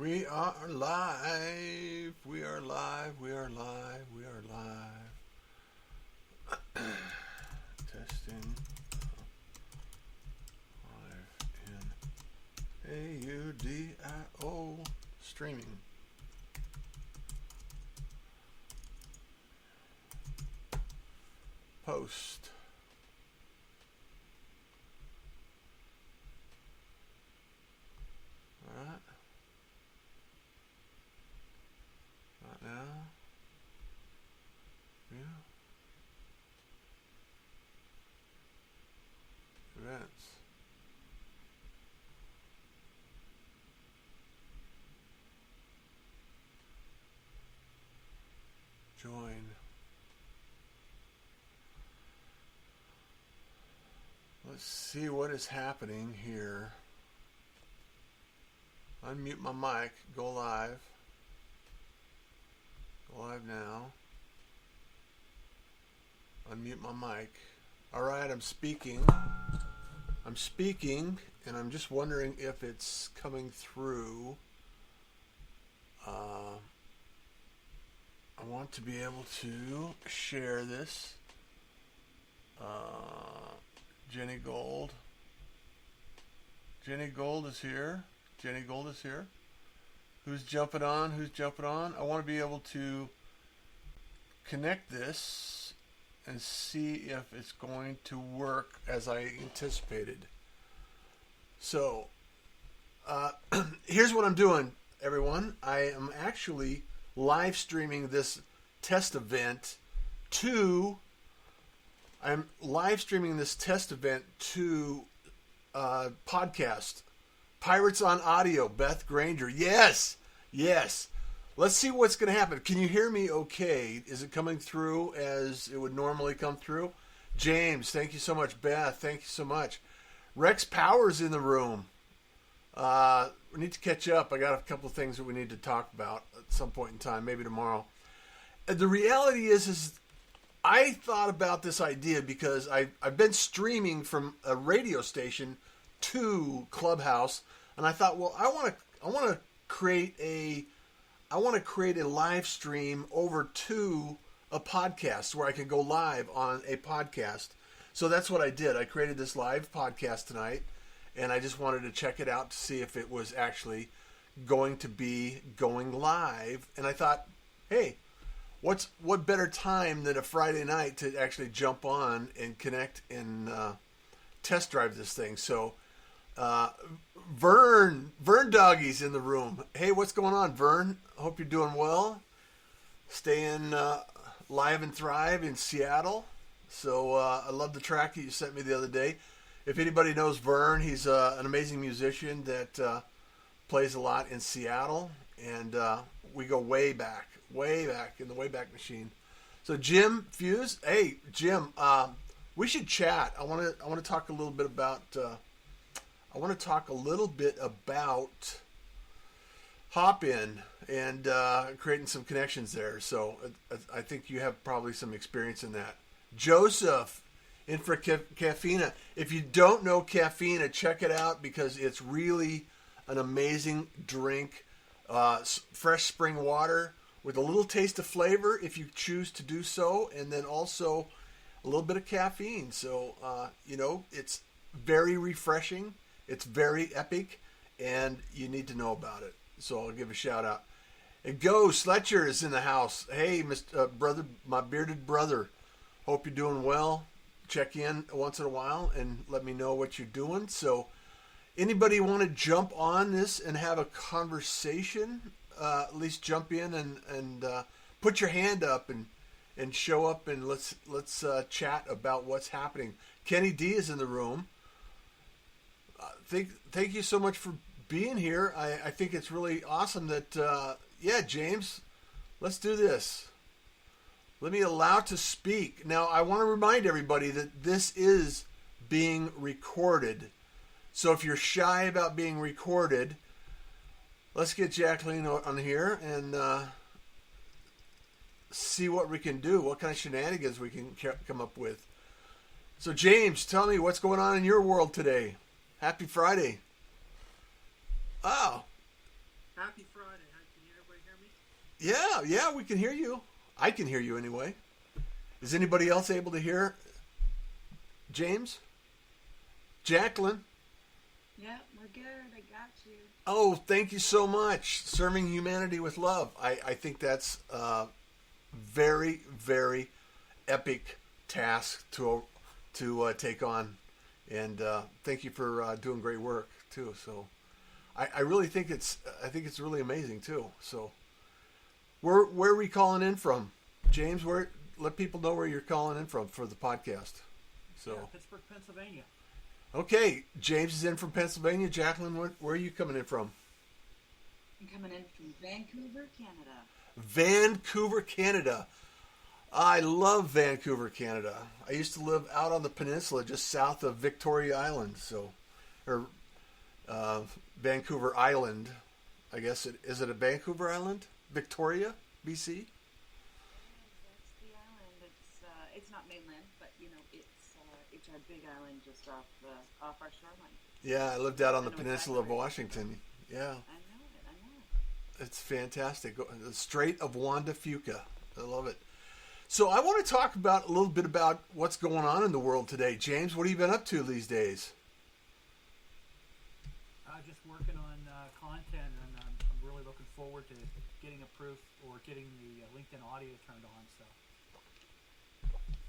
We are live. We are live. We are live. We are live. Testing. Live in AUDIO streaming. Post. All right. Not now. Yeah. Events. Join. Let's see what is happening here. Unmute my mic. Go live. Go live now. Unmute my mic. All right, I'm speaking. And I'm just wondering if it's coming through. I want to be able to share this. Jenny Gold. Jenny Gold is here. Jenny Gold is here. Who's jumping on? Who's jumping on? I want to be able to connect this and see if it's going to work as I anticipated. So, here's what I'm doing, everyone. I am actually live streaming this test event to podcast. Pirates on Audio, Beth Granger. Yes. Let's see what's going to happen. Can you hear me okay? Is it coming through as it would normally come through? James, thank you so much. Beth, thank you so much. Rex Powers in the room. We need to catch up. I got a couple of things that we need to talk about at some point in time, maybe tomorrow. The reality is I thought about this idea because I've been streaming from a radio station to Clubhouse, and I thought, well, I want to create a live stream over to a podcast where I can go live on a podcast. So that's what I did. I created this live podcast tonight, and I just wanted to check it out to see if it was actually going to be going live. And I thought, hey, what better time than a Friday night to actually jump on and connect and test drive this thing. So Vern Doggy's in the room. Hey, what's going on, Vern? Hope you're doing well. Staying live and thrive in Seattle. So I love the track that you sent me the other day. If anybody knows Vern, he's an amazing musician that plays a lot in Seattle, and we go way back in the Wayback Machine. So Jim Fuse, hey Jim, we should chat. I want to talk a little bit about. Hopin and creating some connections there. So I think you have probably some experience in that. Joseph, in for Caffeina. If you don't know Caffeina, check it out because it's really an amazing drink. Fresh spring water with a little taste of flavor if you choose to do so, and then also a little bit of caffeine. So, it's very refreshing. It's very epic, and you need to know about it. So I'll give a shout out. And Ghost Sletcher is in the house. Hey, Mr. Brother, my bearded brother. Hope you're doing well. Check in once in a while and let me know what you're doing. So anybody want to jump on this and have a conversation? At least jump in and put your hand up and show up, and let's chat about what's happening. Kenny D is in the room. Thank you so much for being here. I think it's really awesome that, James, let's do this. Let me allow to speak. Now, I want to remind everybody that this is being recorded. So if you're shy about being recorded, let's get Jacqueline on here and see what we can do, what kind of shenanigans we can come up with. So, James, tell me what's going on in your world today. Happy Friday. Oh. Happy Friday. Can everybody hear me? Yeah, we can hear you. I can hear you anyway. Is anybody else able to hear James? Jacqueline? Yeah, we're good. I got you. Oh, thank you so much. Serving humanity with love. I think that's a very, very epic task to take on. And thank you for doing great work too. So I really think it's really amazing too. So where are we calling in from? James, let people know where you're calling in from for the podcast. So Pittsburgh, Pennsylvania. Okay, James is in from Pennsylvania. Jacqueline, where are you coming in from? I'm coming in from Vancouver, Canada. Vancouver, Canada. I love Vancouver, Canada. I used to live out on the peninsula just south of Victoria Island, Vancouver Island. I guess is it a Vancouver Island? Victoria, BC? That's the island. It's not mainland, but it's our big island just off our shoreline. Yeah, I lived out on the peninsula of Washington. Yeah, I know it. it's fantastic. The Strait of Juan de Fuca. I love it. So I want to talk a little bit about what's going on in the world today. James, what have you been up to these days? Just working on content, and I'm really looking forward to getting approved or getting the LinkedIn audio turned on. So,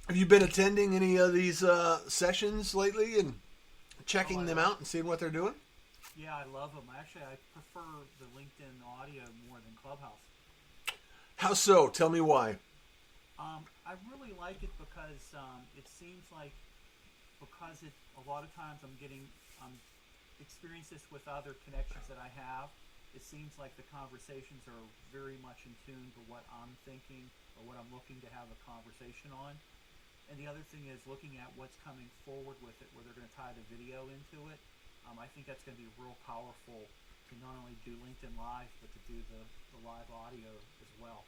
have you been attending any of these sessions lately and checking them out and seeing what they're doing? Yeah, I love them. Actually, I prefer the LinkedIn audio more than Clubhouse. How so? Tell me why. I really like it because it seems like a lot of times I'm experience this with other connections that I have. It seems like the conversations are very much in tune to what I'm thinking or what I'm looking to have a conversation on. And the other thing is looking at what's coming forward with it, where they're going to tie the video into it. I think that's going to be real powerful to not only do LinkedIn Live, but to do the live audio as well.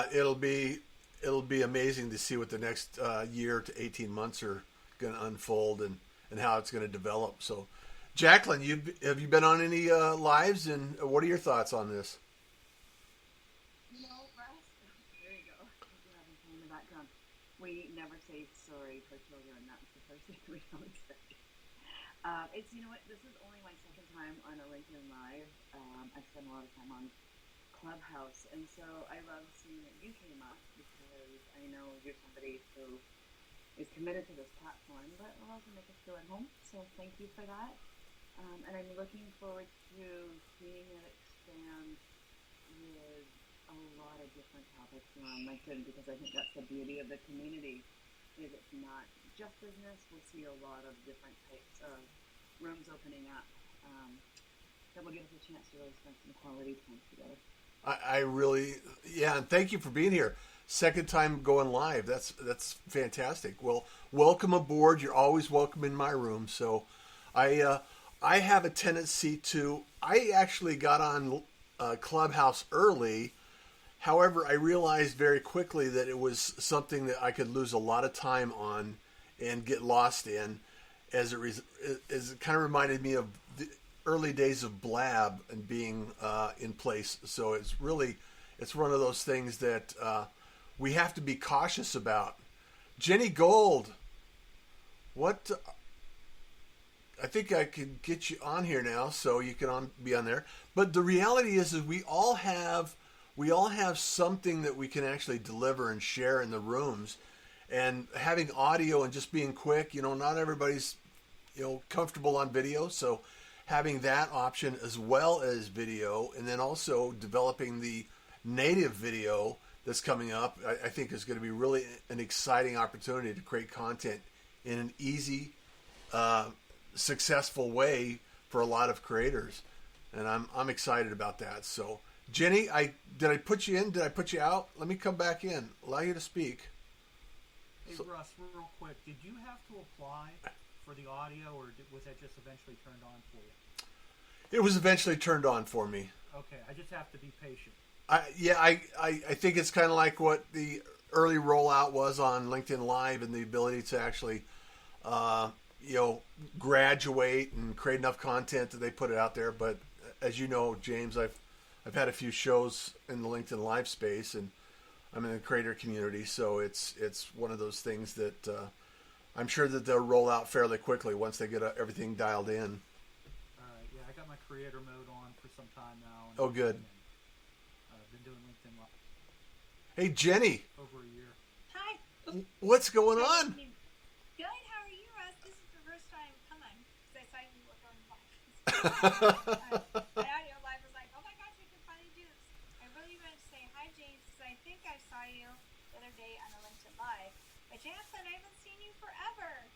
It'll be amazing to see what the next year to 18 months are going to unfold and how it's going to develop. So, Jacqueline, have you been on any lives, and what are your thoughts on this? Russ, there you go. You're having fun in the background. We never say sorry for children. That's the first thing we don't say. This is only my second time on a LinkedIn Live. I spend a lot of time on Clubhouse, and so I love seeing that you came up because I know you're somebody who is committed to this platform, but will also make us feel at home. So thank you for that. And I'm looking forward to seeing it expand with a lot of different topics on LinkedIn, because I think that's the beauty of the community. Is it's not just business. We'll see a lot of different types of rooms opening up that will give us a chance to really spend some quality time together. And thank you for being here. Second time going live. That's fantastic. Well, welcome aboard. You're always welcome in my room. So I have a tendency I actually got on Clubhouse early. However, I realized very quickly that it was something that I could lose a lot of time on and get lost in, as it kind of reminded me of the early days of Blab and being in place. So it's one of those things that we have to be cautious about. Jenny Gold, I think I can get you on here now, so you can be on there. But the reality is we all have something that we can actually deliver and share in the rooms. And having audio and just being quick, not everybody's comfortable on video, so having that option as well as video, and then also developing the native video that's coming up, I think is going to be really an exciting opportunity to create content in an easy, successful way for a lot of creators, and I'm excited about that. So, Jenny, did I put you in? Did I put you out? Let me come back in. Allow you to speak. Hey, Russ, real quick, did you have to apply for the audio, or was that just eventually turned on for you? It was eventually turned on for me. Okay, I just have to be patient. I think it's kind of like what the early rollout was on LinkedIn Live, and the ability to actually, graduate and create enough content that they put it out there. But as you know, James, I've had a few shows in the LinkedIn Live space, and I'm in the creator community, so it's one of those things that I'm sure that they'll roll out fairly quickly once they get everything dialed in. Yeah, I got my creator mode on for some time now. Oh, good. I've been doing LinkedIn Live Hey, Jenny, over a year. Hi. what's going on? Good. How are you, Russ? This is the first time coming because I saw you were on live. My audio live was like, oh my gosh, I can finally do this. I really wanted to say hi, James, because I think I saw you the other day on a LinkedIn Live. But Jacqueline, I haven't seen you forever.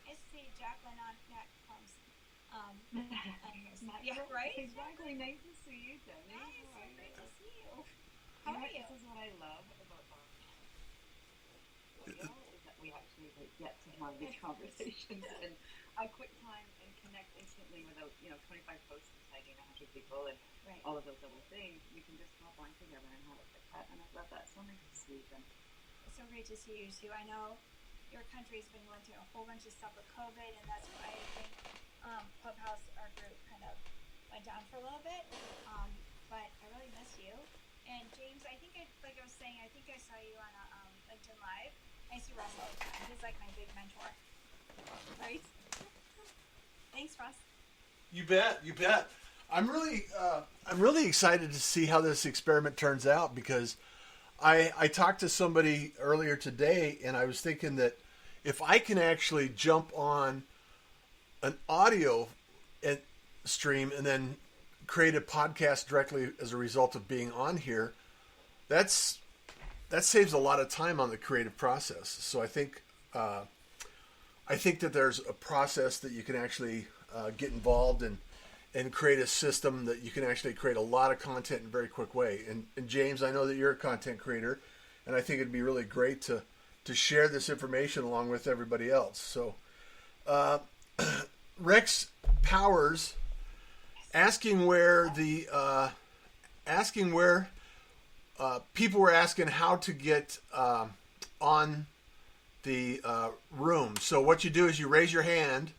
Nice to see Jacqueline on Matt Combs. Yeah, right? Exactly. Nice to see you, Jenny. Nice. So great to see you. How are you? This is what I love about audio, is that we actually get to have these conversations in a quick time and connect instantly without, 25 posts and tagging 100 people and Right. all of those other things. You can just hop on together and have a quick chat, and I love that. So nice to see you, Jen. It's so great to see you too. I know your country's been going through a whole bunch of stuff with COVID, and that's why I think Clubhouse, our group, kind of went down for a little bit. But I really miss you. And James, I think like I was saying, I think I saw you on a LinkedIn Live. I see Russ all the time. He's like my big mentor. Right? Thanks, Russ. You bet. You bet. I'm really excited to see how this experiment turns out, because I talked to somebody earlier today, and I was thinking that if I can actually jump on an audio stream and then create a podcast directly as a result of being on here, that saves a lot of time on the creative process. So I think that there's a process that you can actually get involved in and create a system that you can actually create a lot of content in a very quick way. And James, I know that you're a content creator, and I think it'd be really great to share this information along with everybody else. So Rex Powers asking where people were asking how to get on the room. So what you do is you raise your hand,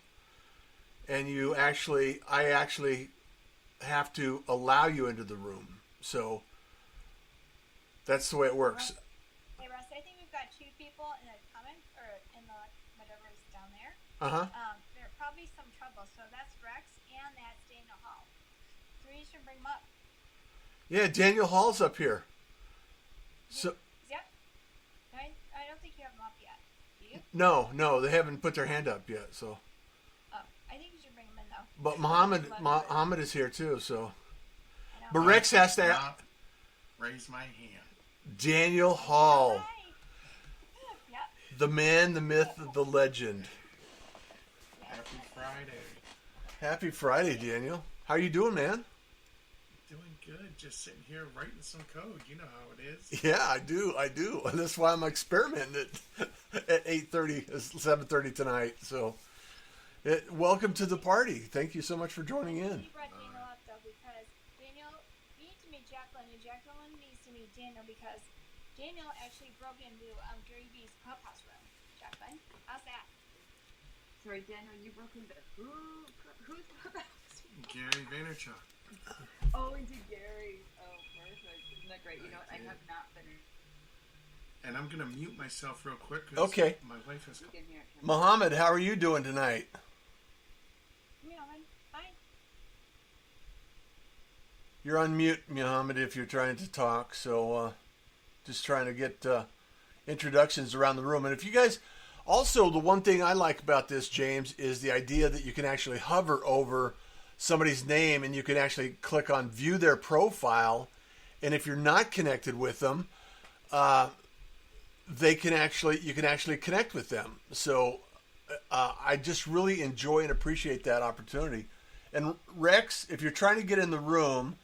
and I actually have to allow you into the room. So that's the way it works. Hey, Russ, I think we've got two people in the comment or in the whatever's down there. There are probably some trouble. So that's Rex and that's Daniel Hall. So you should bring them up. Yeah, Daniel Hall's up here. So Yep. I don't think you have them up yet. Do you? no, they haven't put their hand up yet. So, Oh, I think you should bring them in though. but Muhammad is here too. So, I know. but Rex has to. Not raise my hand. Daniel Hall, Hi. Yep. the man, the myth, the legend. Happy Friday. Happy Friday, Daniel. How you doing, man? Doing good. Just sitting here writing some code. You know how it is. Yeah, I do. And that's why I'm experimenting at 8:30, 7:30 tonight. So, welcome to the party. Thank you so much for joining in. You brought Daniel up though because Daniel, you need to meet Jacqueline, and Jacqueline needs to meet Daniel because Daniel actually broke into Gary V's clubhouse room. Jacqueline, how's that? Sorry, Daniel, you broke into who's Gary Vaynerchuk. Oh, into Gary. Oh, perfect. Isn't that great? You know what? I have not been in. And I'm going to mute myself real quick. 'Cause Okay. My wife has. You can hear it. Muhammad, how are you doing tonight? Fine. You're on mute, Muhammad, if you're trying to talk. So, just trying to get introductions around the room. And if you guys, also the one thing I like about this, James, is the idea that you can actually hover over somebody's name and you can actually click on view their profile. And if you're not connected with them, you can actually connect with them. So I just really enjoy and appreciate that opportunity. And Rex, if you're trying to get in the room,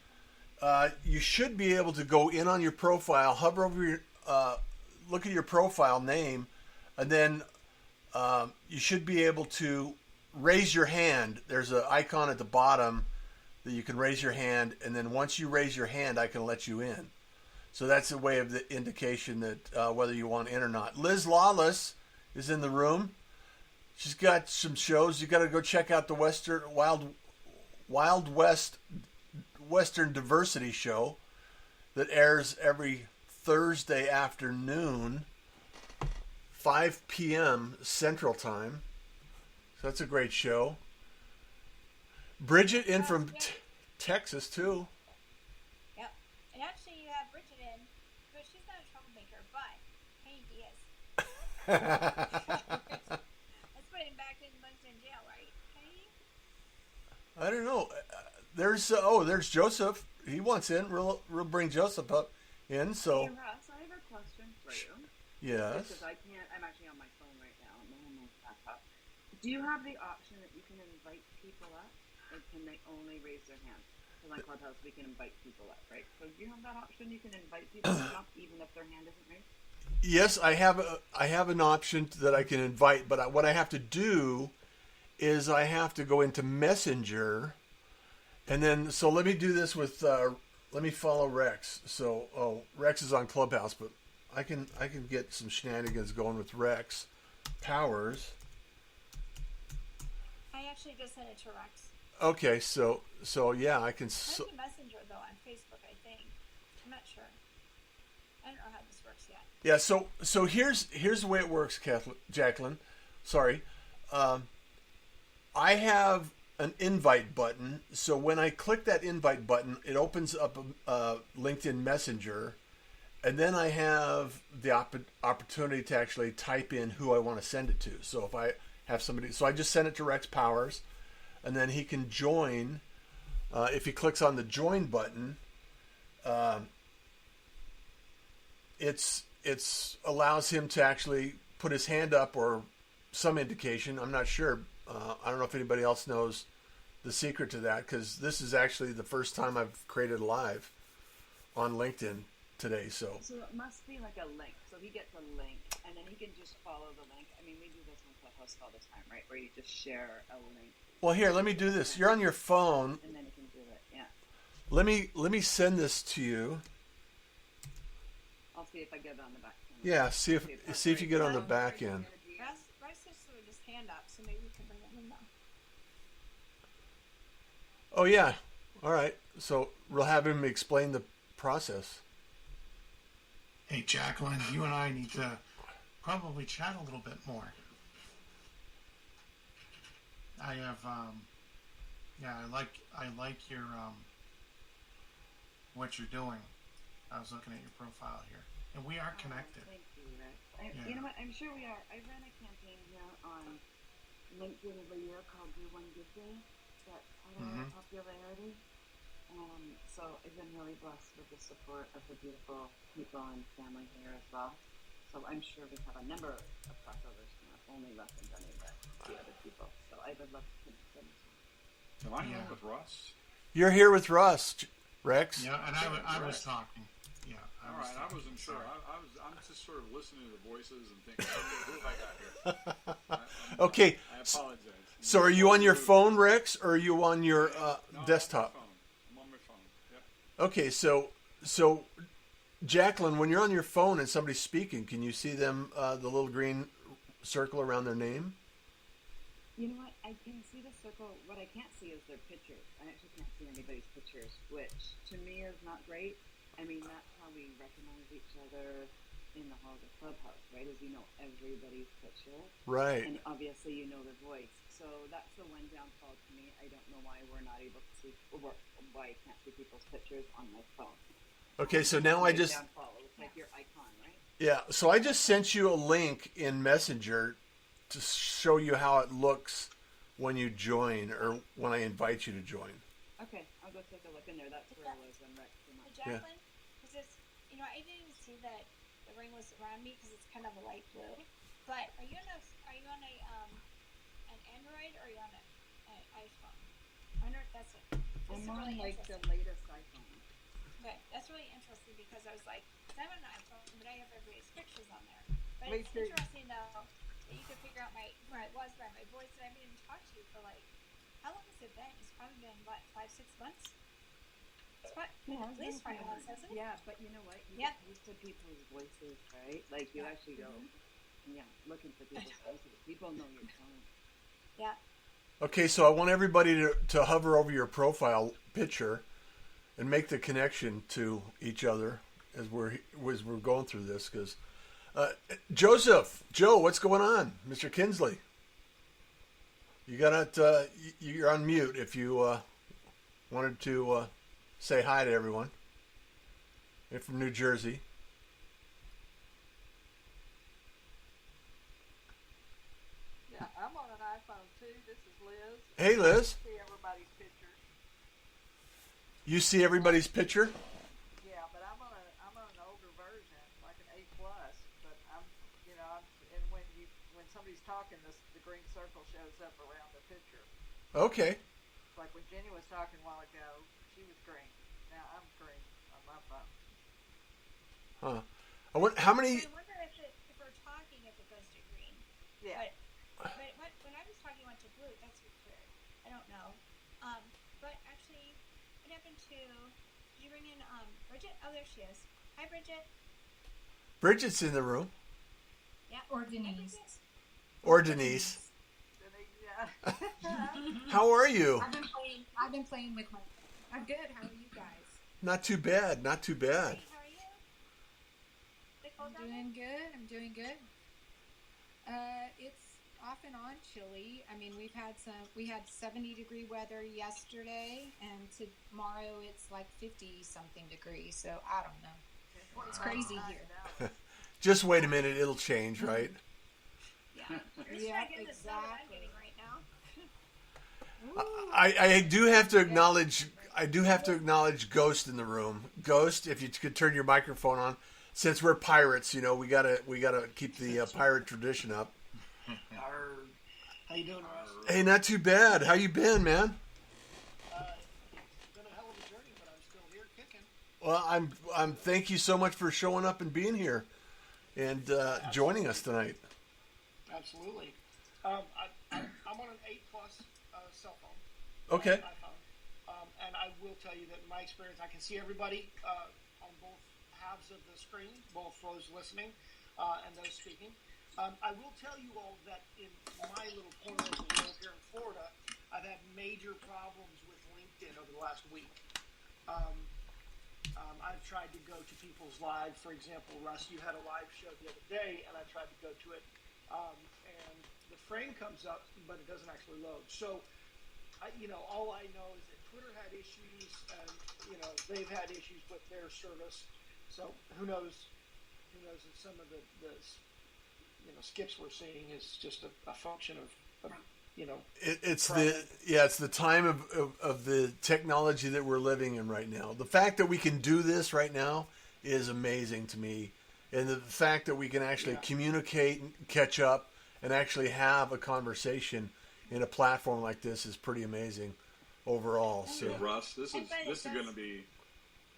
you should be able to go in on your profile, hover over your, look at your profile name, and then you should be able to raise your hand. There's an icon at the bottom that you can raise your hand, and then once you raise your hand, I can let you in. So that's a way of the indication that whether you want in or not. Liz Lawless is in the room. She's got some shows. You got to go check out the Wild West Western Diversity show that airs every Thursday afternoon, 5 p.m. Central Time. So that's a great show. Bridget in from Texas, too. Yep. And actually, you have Bridget in, but she's not a troublemaker, but Hanky is. Let's put him back in Moncton jail, right? Hanky? I don't know. There's Joseph. He wants in. We'll bring Joseph up in. So Hey, Russ, I have a question for you. yes. Because I can't, I'm actually on my phone right now. I'm on my laptop. Do you have the option that you can invite people up? Or can they only raise their hand? Because on Clubhouse, we can invite people up, right? So do you have that option? You can invite people up even if their hand isn't raised? Yes, I have an option that I can invite, but what I have to do is I have to go into Messenger, and then so let me do this with let me follow Rex. So Rex is on Clubhouse, but I can get some shenanigans going with Rex Powers. I actually just sent it to Rex. Okay, so yeah, I can. Send to Messenger, though, on Facebook, I think. I'm not sure. I don't know how this works yet. Yeah, so here's the way it works, Jacqueline. Sorry, I have an invite button. So when I click that invite button, it opens up a LinkedIn Messenger, and then I have the opportunity to actually type in who I want to send it to. So if I have somebody, so I just send it to Rex Powers, and then he can join. If he clicks on the join button, it's allows him to actually put his hand up or some indication. I'm not sure. I don't know if anybody else knows the secret to that, because this is actually the first time I've created live on LinkedIn today. So it must be like a link. So he gets a link, and then he can just follow the link. I mean, we do this on Clubhouse all the time, right? Where you just share a link. well, here, let me do this. You're on your phone. And then you can do it, yeah. Let me send this to you. I'll see if I get it on the back end. Yeah, see if you get on the back end. Rex just threw his hand up, so maybe we can bring him in now. Oh yeah. All right. So we'll have him explain the process. Hey, Jacqueline, you and I need to probably chat a little bit more. I have, I like your, what you're doing. I was looking at your profile here, and we are connected. Thank you, Rex. Yeah. You know what? I'm sure we are. I ran a campaign here on LinkedIn every year called Do One Good Day. That's had a lot of popularity. So I've been really blessed with the support of the beautiful people and family here as well. So I'm sure we have a number of crossovers, not only Russ and Gunny, but the other people. So I would love to connect them as well. Am I here with Russ? You're here with Russ, Rex. Yeah, and I was talking. Yeah, All right, I wasn't sure. I'm just sort of listening to the voices and thinking, okay, who have I got here? Okay. I apologize. So are you on your phone, Rex, or are you on your No, desktop? I'm on my phone. Yeah. Okay, so Jacqueline, when you're on your phone and somebody's speaking, can you see them the little green circle around their name? You know what? I can see the circle. What I can't see is their pictures. I actually can't see anybody's pictures, which to me is not great. I mean, that's how we recognize each other in the halls of Clubhouse, right? Is you know everybody's picture. Right. And obviously you know their voice. So that's the one downfall to me. I don't know why we're not able to see, or why I can't see people's pictures on my phone. Okay, so now I just Downfall. It looks like your icon, right? yeah. So I just sent you a link in Messenger to show you how it looks when you join or when I invite you to join. Okay, I'll go take a look in there. That's where I was when Rex came up. Hey, Jacqueline, because it's, I didn't see that the ring was around me because it's kind of a light blue. But are you on a an Android or are you on an iPhone? I wonder if that's it. I'm on really like the interesting. latest iPhone. Okay, that's really interesting because I was like, 'cause I'm on an iPhone, but I have everybody's pictures on there. But Wait, it's so- interesting though that you could figure out where I was by my voice, and I haven't even talked to you for like, how long has it been? It's probably been what, 5-6 months? It's what, Yeah, at least 5 months, hasn't it? Yeah, but you know what? You Yeah. get used to people's voices, right? Like you actually go, looking for people's voices. People know your tone. Yeah. Okay, so I want everybody to hover over your profile picture, and make the connection to each other as we're going through this. Because Joe, what's going on, Mr. Kinsley? You you're on mute if you wanted to say hi to everyone. You're from New Jersey. Yeah, I'm on an iPhone too. This is Liz. Hey, Liz. See everybody's pictures. You see everybody's picture? Yeah, but I'm on an older version, like an 8 plus. But and when somebody's talking, the green circle shows up around the picture. Okay. Like when Jenny was talking a while ago, she was green. Now I'm green on my phone. Huh. How many? I wonder if we're talking if it goes to green. Yeah. But when I was talking, it went to blue. That's weird. I don't know. But actually, what happened to? Did you bring in Bridget? Oh, there she is. Hi, Bridget. Bridget's in the room. Yeah. Or Hi, Denise. Bridget. Or Denise. Yeah. How are you? I've been playing with my. I'm good. How are you guys? Not too bad. Not too bad. Hey, how are you? They cold I'm down there? doing good. I'm doing good. It's off and on chilly. I mean, we had 70-degree weather yesterday, and tomorrow it's like 50-something degrees. So I don't know. It's crazy here. Just wait a minute. It'll change, right? Yeah. You're just not getting the snow that I'm getting right now. I do have to acknowledge. I do have to acknowledge Ghost in the room. Ghost, if you could turn your microphone on, since we're pirates, we gotta keep the pirate tradition up. How you doing, Russ? Hey, not too bad. How you been, man? It's been a hell of a journey, but I'm still here kicking. Well, I'm. Thank you so much for showing up and being here, and joining us tonight. Absolutely. I'm on an 8 plus cell phone. Okay. iPhone. And I will tell you that in my experience, I can see everybody on both halves of the screen, both those listening and those speaking. I will tell you all that in my little corner of the world here in Florida, I've had major problems with LinkedIn over the last week. I've tried to go to people's live. For example, Russ, you had a live show the other day, and I tried to go to it, and the frame comes up, but it doesn't actually load. So, all I know is that Twitter had issues, and they've had issues with their service. So who knows? If some of the skips we're seeing is just a function of It's the time of the technology that we're living in right now. The fact that we can do this right now is amazing to me, and the fact that we can actually communicate, and catch up, and actually have a conversation in a platform like this is pretty amazing overall. So, Russ, this is going to be.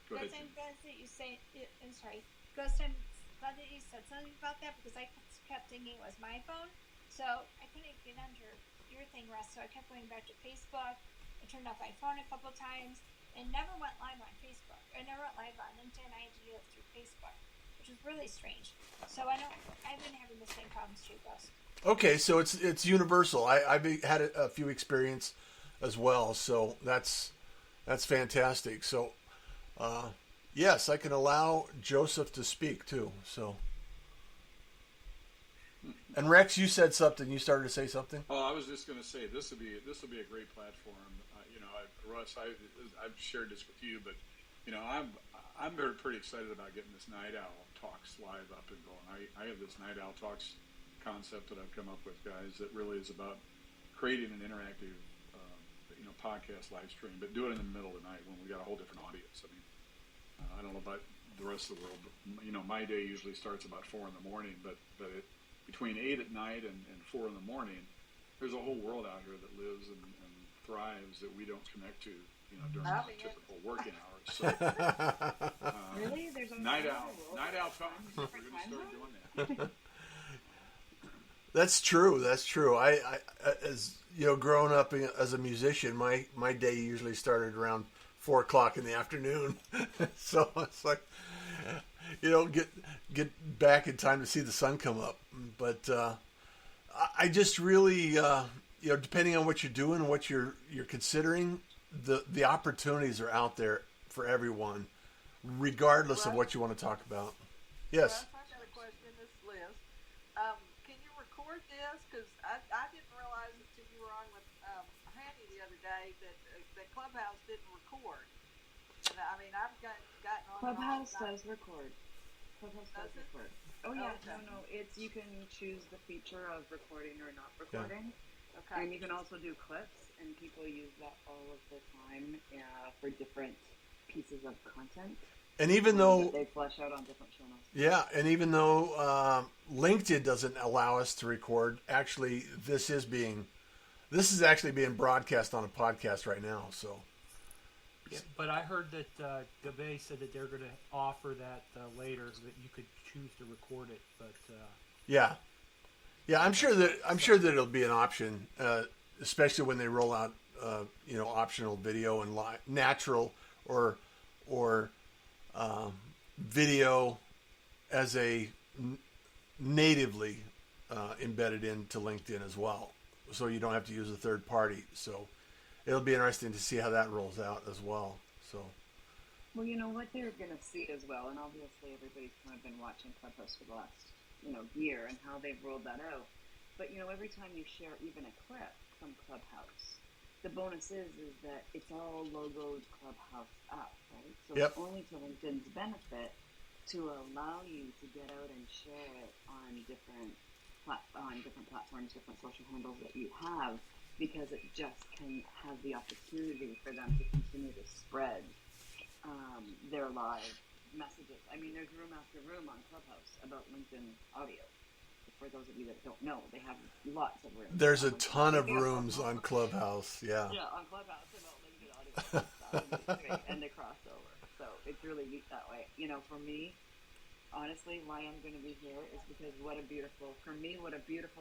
Go ahead. I'm glad that you say. I'm sorry, Ghost. I'm glad that you said something about that because I kept thinking it was my phone, so I couldn't get under your thing, Russ. So I kept going back to Facebook. I turned off my phone a couple times and never went live on Facebook. I never went live on LinkedIn. I had to do it through Facebook, which is really strange. So I've been having the same problems too, Ghost. okay, so it's universal. I've had a few experience as well, so that's fantastic. So, yes, I can allow Joseph to speak too. So, and Rex, you said something. You started to say something. Oh, I was just going to say this will be a great platform. Russ, I've shared this with you, but I'm pretty excited about getting this Night Owl Talks live up and going. I have this Night Owl Talks concept that I've come up with, guys, that really is about creating an interactive, podcast live stream, but do it in the middle of the night when we got a whole different audience. I mean, I don't know about the rest of the world, but my day usually starts about 4 in the morning, but between 8 at night and 4 in the morning, there's a whole world out here that lives and thrives that we don't connect to, during our typical working hours. So, Really? There's a Night Owl Talks. We're going to start doing that. That's true. That's true. I as growing up as a musician, my day usually started around 4 o'clock in the afternoon. So it's like get back in time to see the sun come up. But I just really depending on what you're doing and what you're considering, the opportunities are out there for everyone, regardless of what you want to talk about. Yes. Russ, I got a question. This is Liz. Can you record this? Because I didn't realize until you were on with Hanny the other day that Clubhouse didn't record. And I mean, I've gotten on. Clubhouse does record. Clubhouse does Does it? record. Oh yeah, Okay. no, it's you can choose the feature of recording or not recording, Okay. and you can also do clips, and people use that all of the time for different pieces of content. And even that though, they flesh out on different channels. yeah, and even though LinkedIn doesn't allow us to record, actually, this is actually being broadcast on a podcast right now. So, Yeah, but I heard that Gabe said that they're going to offer that later, that you could choose to record it. But yeah, I'm sure that it'll be an option, especially when they roll out, optional video and natural or video as a natively embedded into LinkedIn as well, so you don't have to use a third party. So it'll be interesting to see how that rolls out as well. So, Well, what they're going to see as well, and obviously everybody's kind of been watching Clubhouse for the last, year and how they've rolled that out. But, every time you share even a clip from Clubhouse, the bonus is that it's all logoed Clubhouse up, right? So Yep. it's only to LinkedIn's benefit to allow you to get out and share it on different platforms, different social handles that you have, because it just can have the opportunity for them to continue to spread their live messages. I mean, there's room after room on Clubhouse about LinkedIn audio. For those of you that don't know, they have lots of rooms. there's a ton of rooms on Clubhouse. Yeah. Yeah, on Clubhouse about LinkedIn audio stuff and the crossover. So it's really neat that way. For me, honestly, why I'm going to be here is because what a beautiful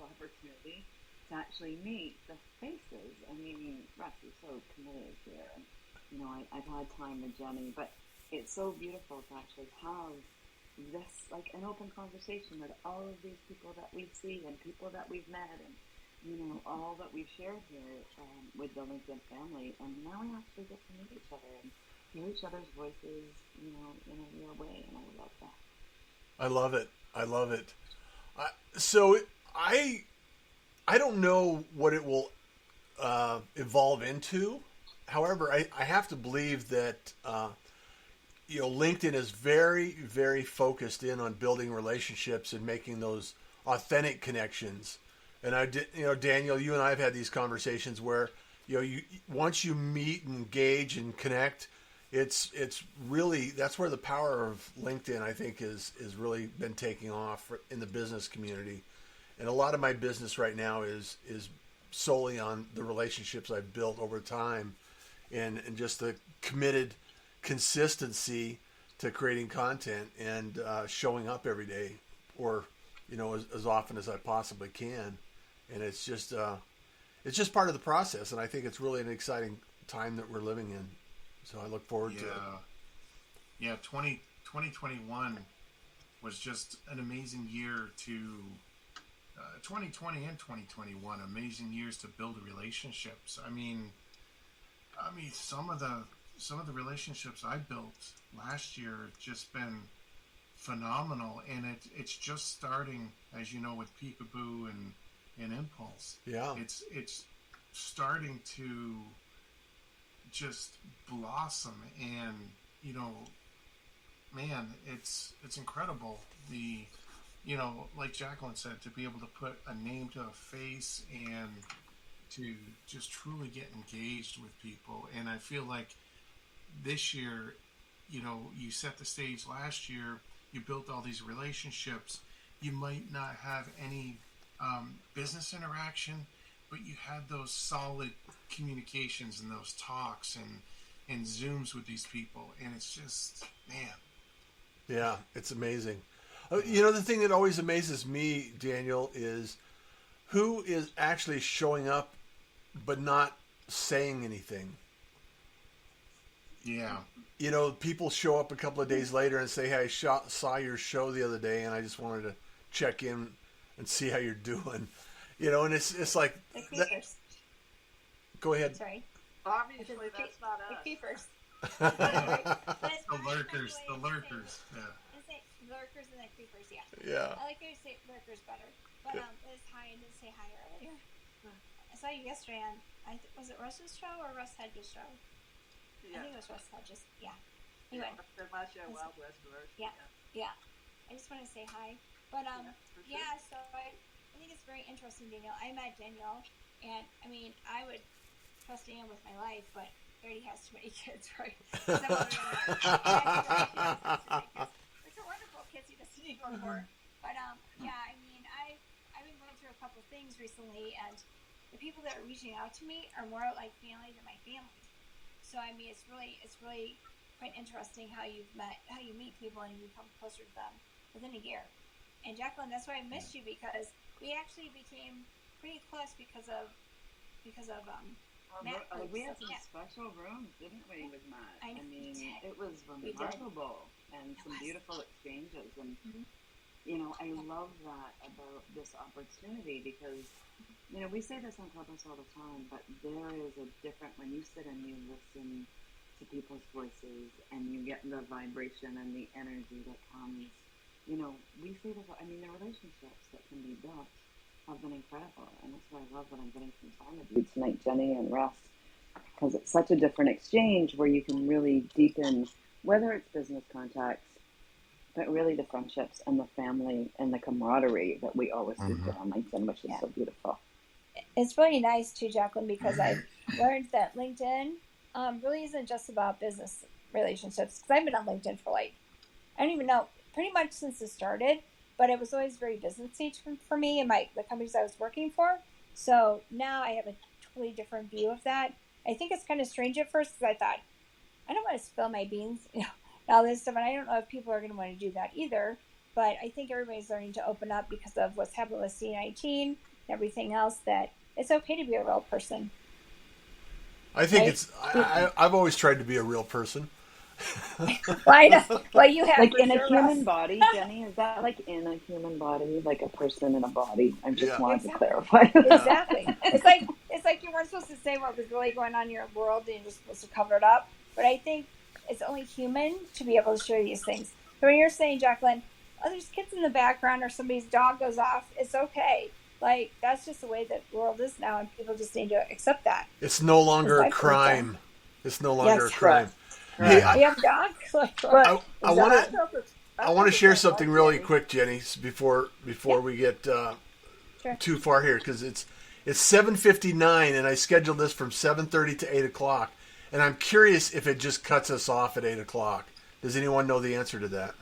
opportunity to actually meet the faces. I mean, Russ is so committed here, and I've had time with Jenny, but it's so beautiful to actually have this, like, an open conversation with all of these people that we see and people that we've met, and all that we've shared here with the LinkedIn family, and now we actually get to meet each other and hear each other's voices, in a real way, and I love that. I love it. So I don't know what it will evolve into. However, I have to believe that LinkedIn is very, very focused in on building relationships and making those authentic connections. And Daniel, you and I have had these conversations where once you meet and engage and connect, it's really, that's where the power of LinkedIn, I think, is really been taking off in the business community. And a lot of my business right now is solely on the relationships I've built over time, and just the committed consistency to creating content and showing up every day, or as often as I possibly can. And it's just part of the process, and I think it's really an exciting time that we're living in. So I look forward to it. Yeah, 2021 was just an amazing year to 2020 and 2021, amazing years to build relationships. I mean, some of the relationships I built last year have just been phenomenal, and it's just starting, as you know, with Peekaboo and Impulse. Yeah, it's starting to just blossom, and man, it's incredible. Like Jacqueline said, to be able to put a name to a face and to just truly get engaged with people. And I feel like this year, you set the stage last year, you built all these relationships. You might not have any business interaction, but you had those solid communications and those talks and Zooms with these people. And it's just, man. Yeah, it's amazing. The thing that always amazes me, Daniel, is who is actually showing up but not saying anything. Yeah. People show up a couple of days later and say, hey, I saw your show the other day, and I just wanted to check in and see how you're doing. And it's like... Go ahead. Sorry. Obviously, that's not us. Keepers. lurkers, the the way to say lurkers. it. Yeah. I say lurkers and the creepers. Yeah. Yeah. I like how you say lurkers better. But Liz, hi. I didn't say hi earlier. I saw you yesterday on. Was it Russ's show or Russ Hedges' show? I think it was Russ Hedges. Yeah. Anyway. Yeah, my show, Wild West Roast. Yeah. I just want to say hi. But for sure. yeah. So I think it's very interesting, Danielle. I met Danielle, and I mean, I would trust Danielle with my life, but he already has too many kids, right? Those are wonderful kids. He doesn't need one more. But yeah. I mean, I've been going through a couple things recently, and the people that are reaching out to me are more like family than my family. So I mean, it's really quite interesting how you meet people and you become closer to them within a year. And Jacqueline, that's why I missed you, because we actually became pretty close because of Matt. We had some special rooms, didn't we, with Matt? I mean, did. it was remarkable and some beautiful exchanges. And, you know, I love that about this opportunity because, you know, we say this on Clubhouse all the time, but there is a different, when you sit and you listen to people's voices and you get the vibration and the energy that comes, you know, we say this, I mean, the relationships that can be built have been incredible, and that's why I love that I'm getting some time with you tonight, Jenny and Russ, because it's such a different exchange where you can really deepen, whether it's business contacts, but really the friendships and the family and the camaraderie that we always speak on LinkedIn, which is so beautiful. It's really nice too, Jacqueline, because I've learned that LinkedIn really isn't just about business relationships. Because I've been on LinkedIn for I don't even know, pretty much since it started. But it was always very businessy for me and the companies I was working for. So now I have a totally different view of that. I think it's kind of strange at first because I thought, I don't want to spill my beans, and all this stuff. And I don't know if people are going to want to do that either. But I think everybody's learning to open up because of what's happened with C19 and everything else, that it's okay to be a real person. I think I've always tried to be a real person. Well, you have like in a human body, Jenny. Is that like in a human body, like a person in a body? I just wanted to clarify. Exactly. It's like you weren't supposed to say what was really going on in your world, and you're just supposed to cover it up. But I think it's only human to be able to share these things. So when you're saying, Jacqueline, oh, there's kids in the background or somebody's dog goes off, it's okay. Like, that's just the way that the world is now, and people just need to accept that. It's no longer a crime. It's no longer a crime. Hey, you have dogs? I want to share something really quick, Jenny, before we get too far here, because it's 7:59, and I scheduled this from 7:30 to 8 o'clock, and I'm curious if it just cuts us off at 8 o'clock. Does anyone know the answer to that?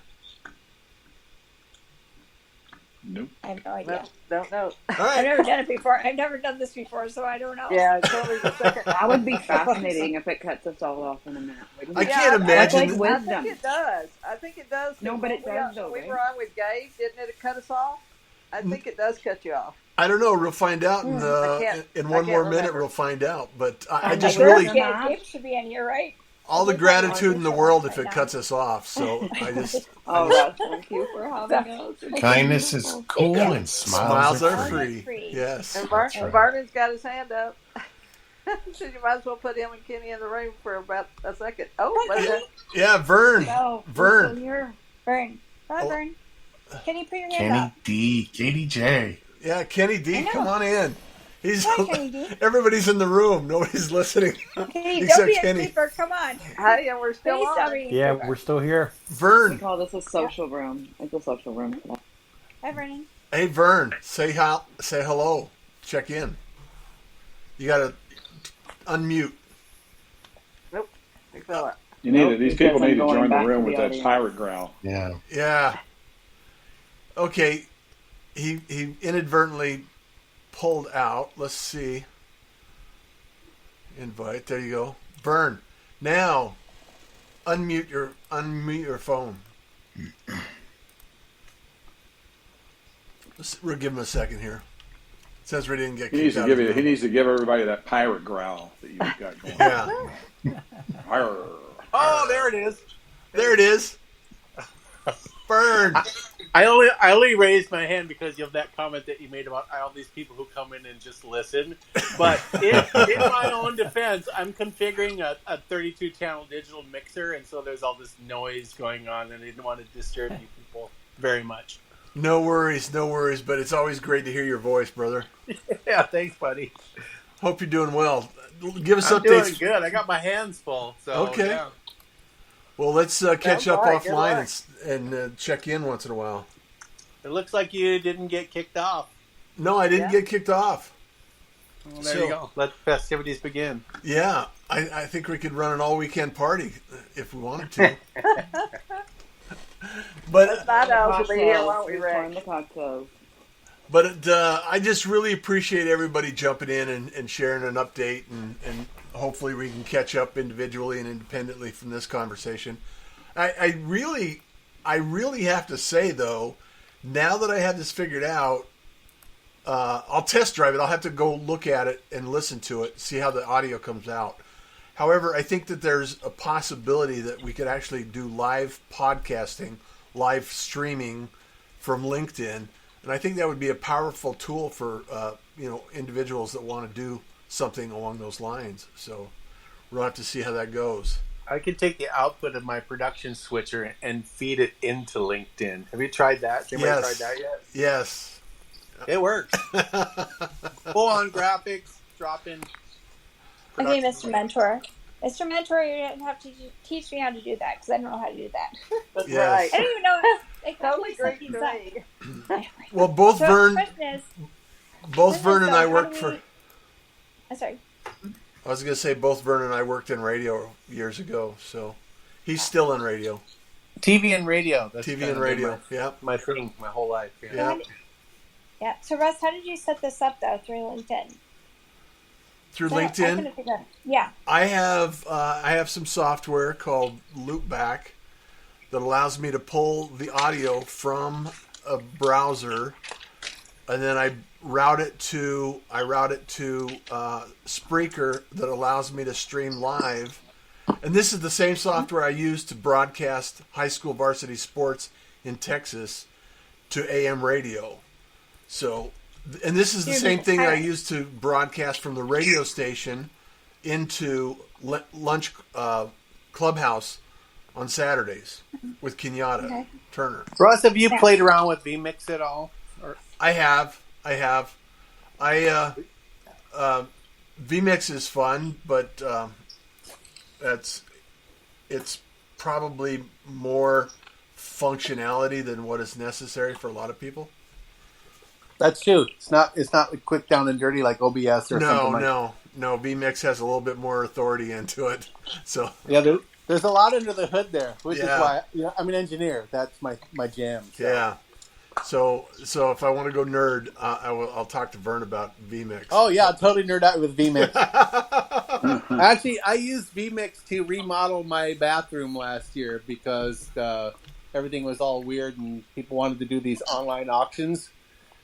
Nope. I have no idea. Don't know. All right. I've never done it before. I've never done this before, so I don't know. Yeah, it's totally the second. That would be fascinating if it cuts us all off in a minute. I can't imagine. Like wisdom. I think it does. I think it does. No, but it does, though, We right? were on with Gabe, didn't it cut us off? I think it does cut you off. I don't know. We'll find out in one more minute. Remember. We'll find out. But I I'm just like, really Gabe should be in here, right? all the gratitude in the world if it cuts us off. So I just Russ, thank you for having us. Kindness is cool and smiles are free. free. Yes. And That's right. Barney's got his hand up. So you might as well put him and Kenny in the room for about a second. Oh, but Yeah, Vern. No, Vern. Vern. Hi, Vern. Can you put your hand Kenny up? D, Katie J. Yeah, Kenny D, come on in. Hi, Kenny D. Everybody's in the room. Nobody's listening Kenny, don't except be a Kenny. sleeper. Come on. hey, and we're still Please don't on. be a Yeah, sleeper. we're still here. We Vern. call this a social room. It's a social room. Hi, Vernon. Hey, Vern. Say hello. Check in. You got to unmute. Nope. He fell out. You need Nope, these because people I'm need to going join the back room to with the that audience. pirate growl. Yeah. Yeah. Okay. He inadvertently pulled out. Let's see. Invite. There you go. Vern. Now, unmute your phone. We'll give him a second here. Says we didn't get He needs kicked to out. give of he the needs to give everybody that pirate growl that you've got going. Yeah. Arr. Oh, there it is. There it is. Vern. I only raised my hand because of that comment that you made about all these people who come in and just listen. But in my own defense, I'm configuring a 32-channel digital mixer, and so there's all this noise going on, and I didn't want to disturb you people very much. No worries, but it's always great to hear your voice, brother. Yeah, thanks, buddy. Hope you're doing well. Give us I'm updates. doing good. I got my hands full. So, Okay. yeah. Well, let's catch up right, good offline luck. and check in once in a while. It looks like you didn't get kicked off. No, I didn't Yeah. get kicked off. Well, there So- you go. Let the festivities begin. Yeah, I think we could run an all-weekend party if we wanted to. But Find out Cocktails, over here, why don't we, we're Rick? pouring the cocktails. But I just really appreciate everybody jumping in and sharing an update, and hopefully we can catch up individually and independently from this conversation. I really have to say, though, now that I have this figured out, I'll test drive it. I'll have to go look at it and listen to it, see how the audio comes out. However, I think that there's a possibility that we could actually do live podcasting, live streaming from LinkedIn. And I think that would be a powerful tool for individuals that want to do something along those lines. So we'll have to see how that goes. I could take the output of my production switcher and feed it into LinkedIn. Have you tried that? Anybody Yes. tried that yet? Yes. It works. Full on graphics, drop in. Okay, production. Mr. Mentor. Mr. Mentor, you didn't have to teach me how to do that because I don't know how to do that. That's Yes. right. I don't even know. Like, Totally how great to to set me. things up. Well, both So, Vern, question is, and I how worked do for. we- sorry. I was going to say both Vern and I worked in radio years ago. So he's still in radio, TV and radio. That's TV kind and of been radio. Yeah. My thing, my whole life. Yeah. Yeah. So, Russ, how did you set this up though through LinkedIn? Through I LinkedIn. couldn't figure out. Yeah. I have some software called Loopback that allows me to pull the audio from a browser, and then I route it to Spreaker that allows me to stream live. And this is the same software I use to broadcast high school varsity sports in Texas to AM radio. So, and this is the same thing I use to broadcast from the radio station into lunch Clubhouse on Saturdays with Kenyatta Turner. Russ, have you played around with vMix at all? Or I have. vMix is fun, but it's probably more functionality than what is necessary for a lot of people. That's true. It's not quick down and dirty like OBS or something like that. No. vMix has a little bit more authority into it. So Yeah, there's a lot under the hood there, which is Yeah. why I'm an engineer. That's my jam. So. yeah. So if I want to go nerd, I'll talk to Vern about vMix. Oh yeah, I'll totally nerd out with vMix. Actually, I used vMix to remodel my bathroom last year because everything was all weird and people wanted to do these online auctions.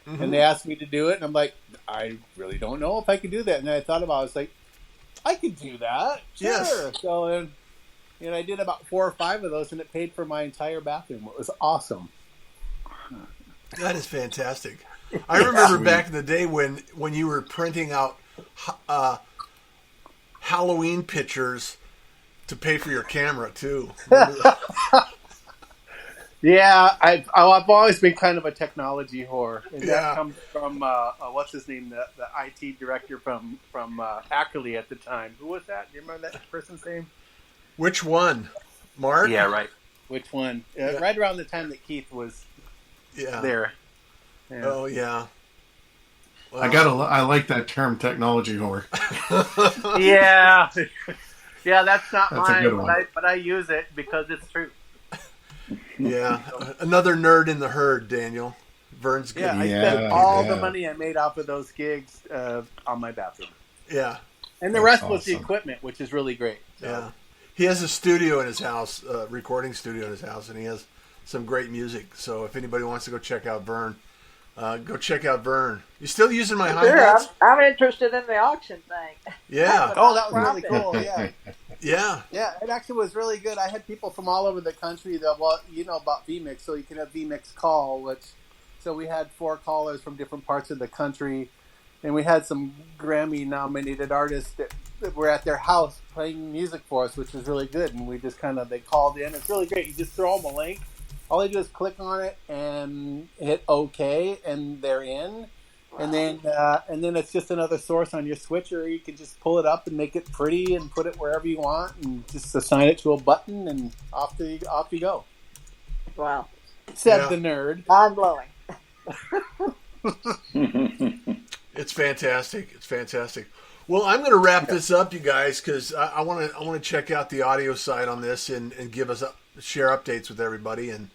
Mm-hmm. And they asked me to do it, and I'm like, I really don't know if I could do that. And then I thought about it, I was like, I could do that. Sure. Yes. So I did about 4 or 5 of those, and it paid for my entire bathroom. It was awesome. That is fantastic. I remember back in the day when you were printing out Halloween pictures to pay for your camera too. Yeah, I've always been kind of a technology whore, and Yeah. that comes from what's his name, the IT director from Ackerley at the time. Who was that? Do you remember that person's name? Which one, Mark? Yeah, right. Which one? Yeah. Right around the time that Keith was Yeah. there. Yeah. Oh yeah. Well, I like that term, technology whore. Yeah, yeah, that's not That's a mine, good one. but I use it because it's true. Yeah. Another nerd in the herd, Daniel. Vern's good. Yeah, I Yeah, spent all the yeah. money I made off of those gigs on my bathroom, Yeah. and the That's rest was the awesome. equipment, which is really great. So. Yeah. He has a studio in his house, recording studio in his house, and he has some great music. So if anybody wants to go check out Vern, go check out Vern. You still using my Sure, hi-hats? I'm interested in the auction thing. Yeah. Oh, that was really Profit. cool. Yeah. Yeah. Yeah, it actually was really good. I had people from all over the country that, well, you know about VMix, so you can have VMix call, so we had 4 callers from different parts of the country, and we had some Grammy-nominated artists that were at their house playing music for us, which was really good, and we just they called in. It's really great. You just throw them a link. All they do is click on it and hit OK, and they're in. And then it's just another source on your switcher. You can just pull it up and make it pretty and put it wherever you want, and just assign it to a button, and off you go. Wow. Said the nerd. Mind blowing. It's fantastic. It's fantastic. Well, I'm going to wrap this up, you guys, because I want to check out the audio side on this and give us share updates with everybody, and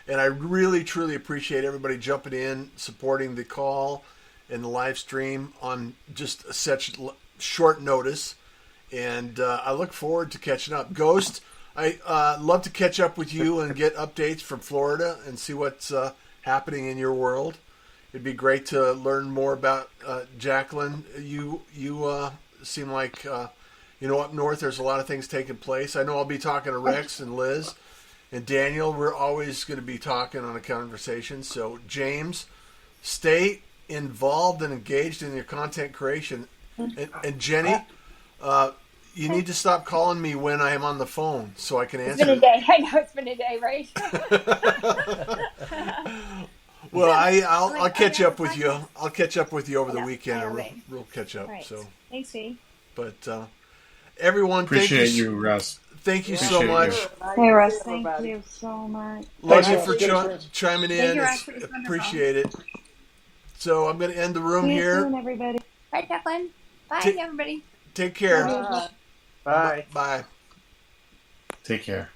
I really truly appreciate everybody jumping in, supporting the call and the live stream on just such short notice, and I look forward to catching up. Ghost, I love to catch up with you and get updates from Florida and see what's happening in your world. It'd be great to learn more about Jacqueline. You seem like up north. There's a lot of things taking place. I know I'll be talking to Rex and Liz and Daniel. We're always going to be talking on a conversation. So James, stay involved and engaged in your content creation. And Jenny, you need to stop calling me when I am on the phone so I can answer. It's been a day. I know it's been a day, right? Well, I'll catch up with you. I'll catch up with you over the weekend, and we'll catch up. Right. So Thanks, V. But everyone, appreciate you, Russ. Thank you so much. Hey, Russ, thank you so much. Love you for chiming in. Thank you, Russ. It was wonderful. Appreciate it. So I'm going to end the room See you here. soon, everybody. Bye, Jacqueline. Bye, everybody. Take care. Bye. Bye. Take care.